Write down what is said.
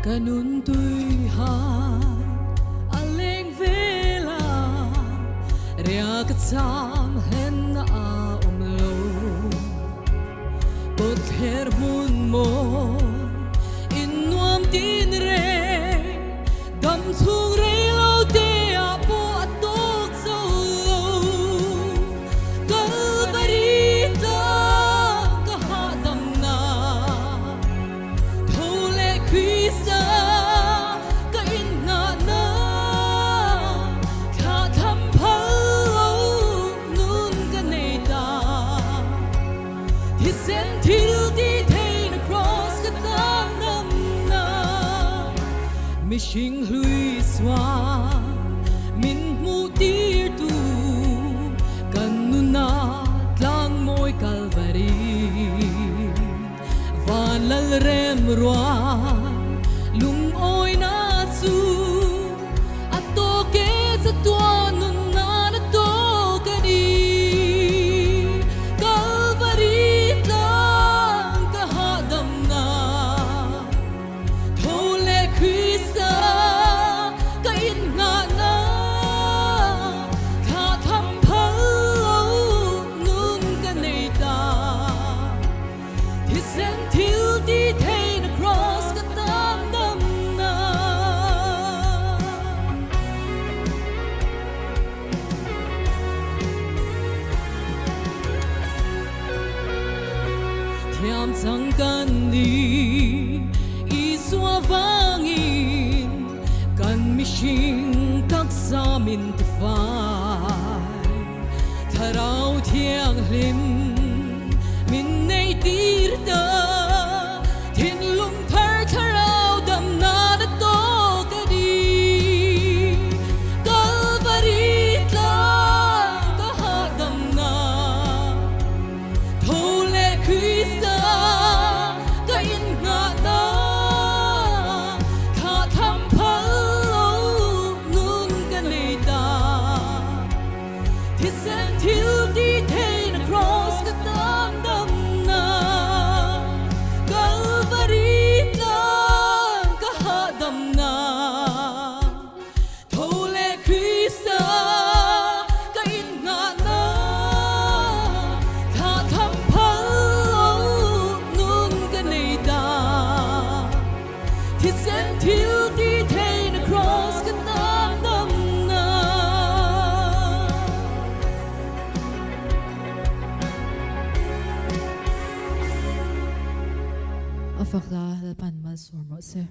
kanun tui ha aleng vela ria ka cham hen na a lo tot her mun mo in nuam tin re dam chung re lo te a po atok so kalvarita ka ha dam na thole krista ka in na na kha tham phao nun ka nei ta he sent till the pain across the dam na mishing hlui swa min mu tir tu kanuna tlang moi calvary van lal rem roa lung oi na chu ato ke sa tua nun na na to ka ni calvary tlang ka ha dam na thole krista ka in na na kha tham phao nun ka nei ta he sent till the pain across the dam na thiam chang kan ni i swa wangin kan mishing tak samin te fai tharau thiang hlim min nei tir da thin lung thar tharau dam na da to ka di calvary tlang ka ha dam na thole krista ka in na na kha tham phao nun ka nei ta he sent till the pain across the dam na calvary tlang ka ha dam na thole krista ka in na na kha tham phao nun ka nei ta he sent till the pain across the dam na afakla pan mal sur mo se